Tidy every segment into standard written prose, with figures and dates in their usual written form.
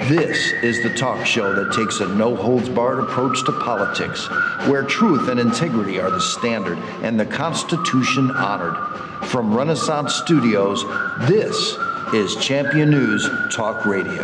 This is the talk show that takes a no-holds-barred approach to politics, where truth and integrity are the standard and the Constitution honored. From Renaissance Studios, this is Champion News Talk Radio.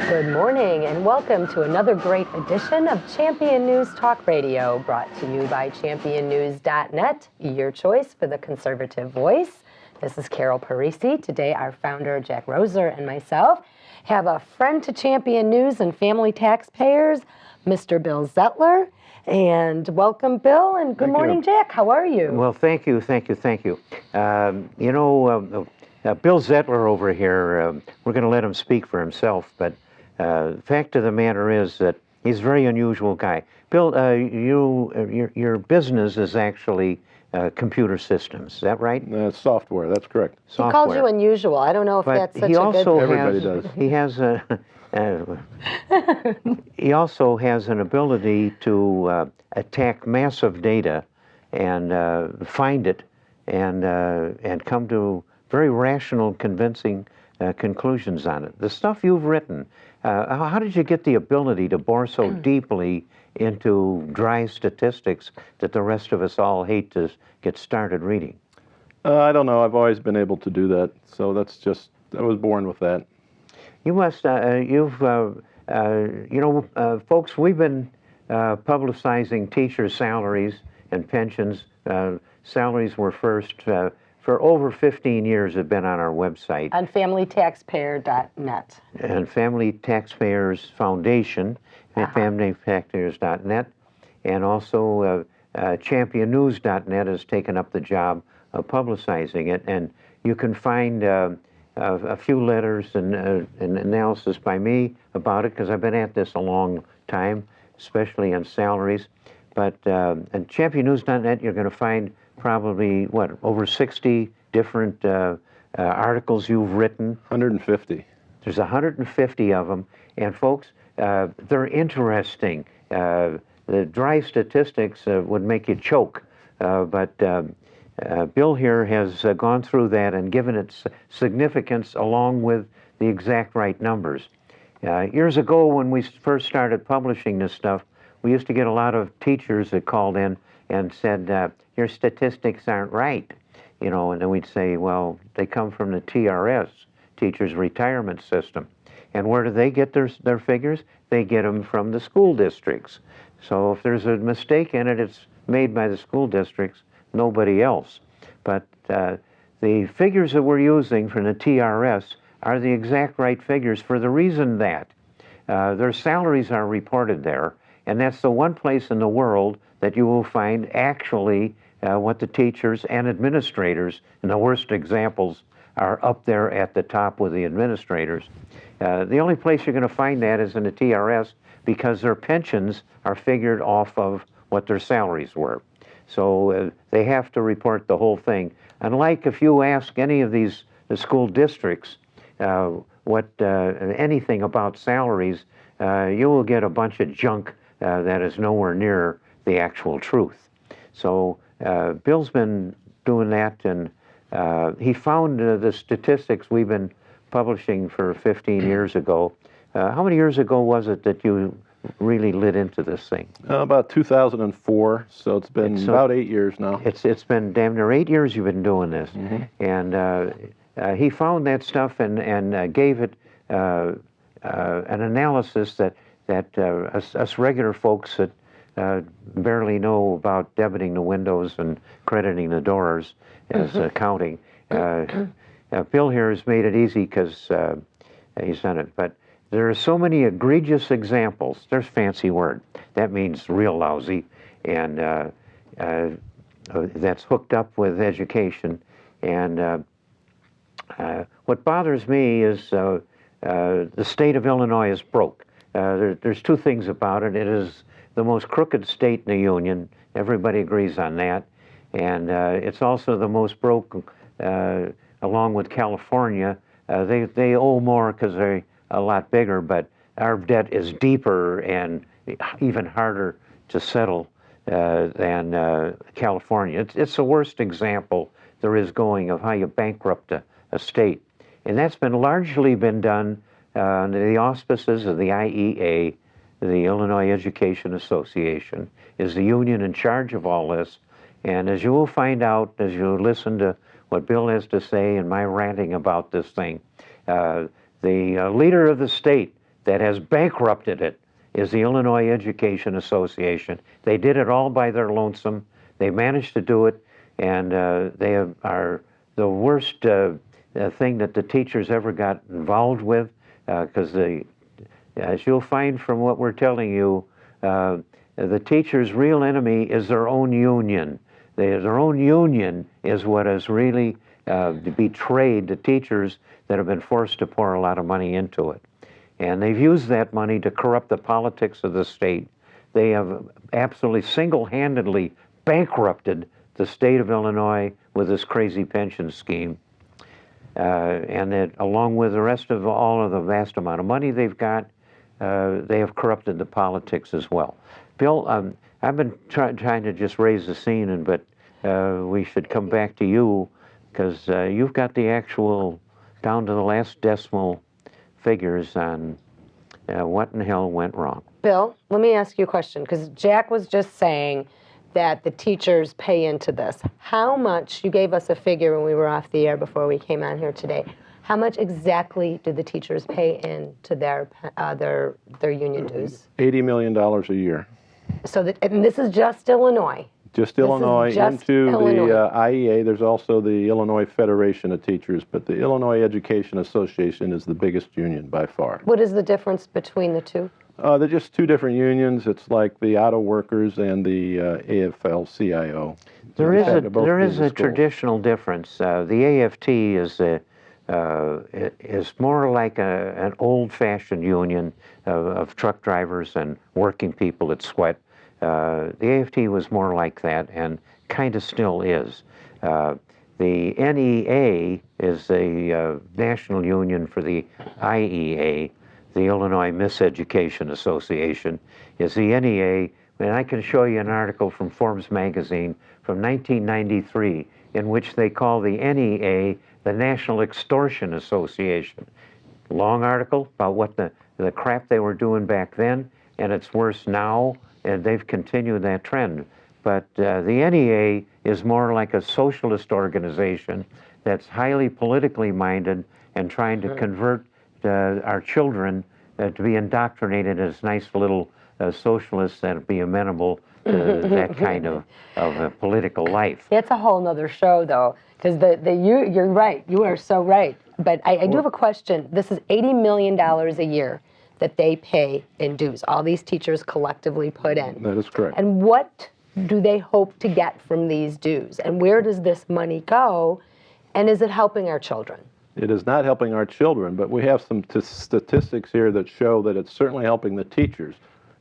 Good morning and welcome to another great edition of Champion News Talk Radio, brought to you by championnews.net, your choice for the conservative voice. This is Carol Parisi. Today our founder, Jack Roeser, and myself have a friend to Champion News and Family Taxpayers, Mr. Bill Zettler. And welcome, Bill, and good morning, Jack. How are you? Well, thank you. Bill Zettler over here, we're going to let him speak for himself, but the fact of the matter is that he's a very unusual guy. Bill, your business is actually computer systems. Is that right? Software. That's correct. He called you unusual. I don't know if that's such a good thing. Everybody does. He has he also has an ability to attack massive data and find it and come to very rational, convincing conclusions on it. The stuff you've written, how did you get the ability to bore so deeply into dry statistics that the rest of us all hate to get started reading? I don't know. I've always been able to do that. So that's just, I was born with that. You must, folks, we've been publicizing teachers' salaries and pensions. Salaries were first, for over 15 years, have been on our website. On familytaxpayer.net. And Family Taxpayers Foundation, familytaxpayers.net. And also championnews.net has taken up the job of publicizing it. And you can find a few letters and analysis by me about it, because I've been at this a long time, especially on salaries. But at championnews.net, you're going to find probably, over 60 different articles you've written? 150. There's 150 of them. And folks, they're interesting. The dry statistics would make you choke. But Bill here has gone through that and given it significance along with the exact right numbers. Years ago, when we first started publishing this stuff, we used to get a lot of teachers that called in and said, your statistics aren't right, and then we'd say, well, they come from the TRS, Teachers Retirement System. And where do they get their figures? They get them from the school districts. So if there's a mistake in it, it's made by the school districts, nobody else. But the figures that we're using from the TRS are the exact right figures for the reason that their salaries are reported there, and that's the one place in the world that you will find actually what the teachers and administrators, and the worst examples are up there at the top with the administrators. The only place you're going to find that is in the TRS, because their pensions are figured off of what their salaries were. So they have to report the whole thing. Unlike if you ask any of the school districts anything about salaries, you will get a bunch of junk that is nowhere near the actual truth. So Bill's been doing that, and he found the statistics we've been publishing for 15 years ago. How many years ago was it that you really lit into this thing? About 2004, so it's been about 8 years now. It's been damn near 8 years you've been doing this. Mm-hmm. And he found that stuff and gave it an analysis that us regular folks that barely know about debiting the windows and crediting the doors as accounting. Bill here has made it easy because he's done it. But there are so many egregious examples. There's a fancy word. That means real lousy, and that's hooked up with education. And what bothers me is the state of Illinois is broke. There's two things about it. It is the most crooked state in the union. Everybody agrees on that. And it's also the most broke, along with California. They owe more because they're a lot bigger, but our debt is deeper and even harder to settle than California. It's the worst example there is going of how you bankrupt a state. And that's largely been done under the auspices of the IEA, the Illinois Education Association, is the union in charge of all this. And as you will find out as you listen to what Bill has to say and my ranting about this thing, the leader of the state that has bankrupted it is the Illinois Education Association. They did it all by their lonesome. They managed to do it, and they are the worst thing that the teachers ever got involved with, because as you'll find from what we're telling you, the teachers' real enemy is their own union. Their own union is what has really betrayed the teachers that have been forced to pour a lot of money into it. And they've used that money to corrupt the politics of the state. They have absolutely single-handedly bankrupted the state of Illinois with this crazy pension scheme. And that, along with the rest of all of the vast amount of money they've got, they have corrupted the politics as well. Bill, I've been trying to just raise the scene, but we should come back to you, because you've got the actual, down to the last decimal figures on what in the hell went wrong. Bill, let me ask you a question, because Jack was just saying that the teachers pay into this. How much, you gave us a figure when we were off the air before we came on here today, how much exactly do the teachers pay into their union dues? $80 million a year. So that, and this is just Illinois. Just Illinois, into Illinois. The IEA. There's also the Illinois Federation of Teachers, but the Illinois Education Association is the biggest union by far. What is the difference between the two? They're just two different unions. It's like the auto workers and the AFL-CIO. There is a traditional difference. The AFT is more like an old-fashioned union of truck drivers and working people that sweat. The AFT was more like that, and kind of still is. The NEA is the national union for the IEA, the Illinois Miseducation Association. Is the NEA, and I can show you an article from Forbes magazine from 1993 in which they call the NEA the National Extortion Association. Long article about what the crap they were doing back then, and it's worse now, and they've continued that trend. But the NEA is more like a socialist organization that's highly politically minded and trying to convert our children to be indoctrinated as nice little socialists that would be amenable to that kind of political life. That's a whole nother show, though, because you're right. You are so right. But I do have a question. This is $80 million a year that they pay in dues. All these teachers collectively put in. That is correct. And what do they hope to get from these dues? And where does this money go? And is it helping our children? It is not helping our children, but we have some statistics here that show that it's certainly helping the teachers.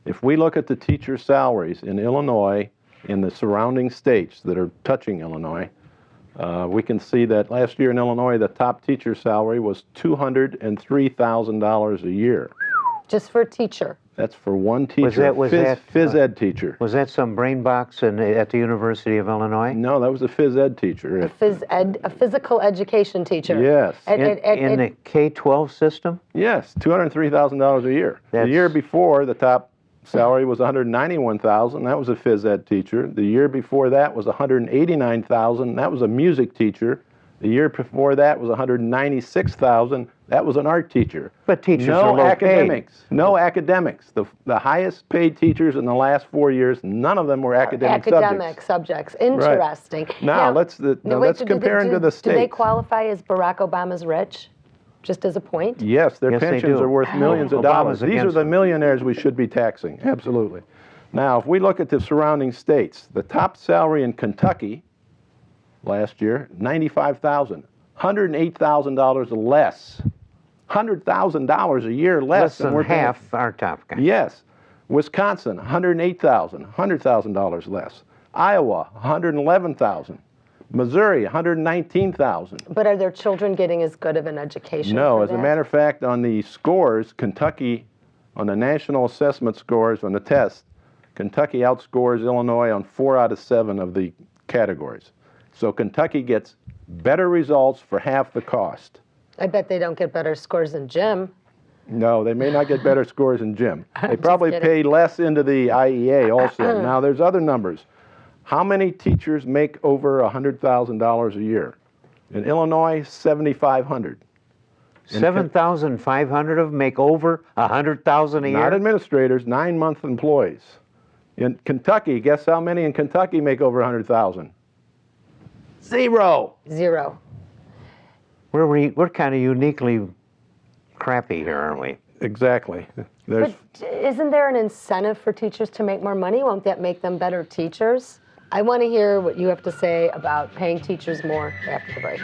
If we look at the teacher salaries in Illinois, in the surrounding states that are touching Illinois, we can see that last year in Illinois, the top teacher salary was $203,000 a year. Just for a teacher? That's for one teacher, phys ed teacher. Was that some brain box at the University of Illinois? No, that was a phys ed teacher. A physical education teacher? Yes. In the K-12 system? Yes, $203,000 a year. The year before, the top salary was $191,000. That was a phys ed teacher. The year before that was $189,000. That was a music teacher. The year before that was $196,000. That was an art teacher. But teachers are low academics. paid. No academics. The highest paid teachers in the last 4 years, none of them were academic subjects. Interesting. Right. Now let's compare them to the states. Do they qualify as Barack Obama's rich? Just as a point? Yes, their pensions are worth millions of dollars. These are the them. millionaires we should be taxing. Absolutely. Now, if we look at the surrounding states, the top salary in Kentucky last year, $95,000, $108,000 less, $100,000 a year less than half our top guy. Yes. Wisconsin, $108,000, $100,000 less. Iowa, $111,000. Missouri, $119,000. But are their children getting as good of an education? No, as a matter of fact, on the scores, Kentucky On the national assessment scores on the test, Kentucky outscores Illinois on 4 out of 7 of the categories. So Kentucky gets better results for half the cost. I bet they don't get better scores in gym. No, they may not get better scores in gym. They Just probably kidding. pay less into the IEA also. Now, there's other numbers. How many teachers make over $100,000 a year? In Illinois, 7,500. 7,500 of them make over 100,000 a year? Not administrators, 9-month employees. In Kentucky, guess how many in Kentucky make over 100,000? 0. 0. We're kind of uniquely crappy here, aren't we? Exactly. But isn't there an incentive for teachers to make more money? Won't that make them better teachers? I want to hear what you have to say about paying teachers more after the break.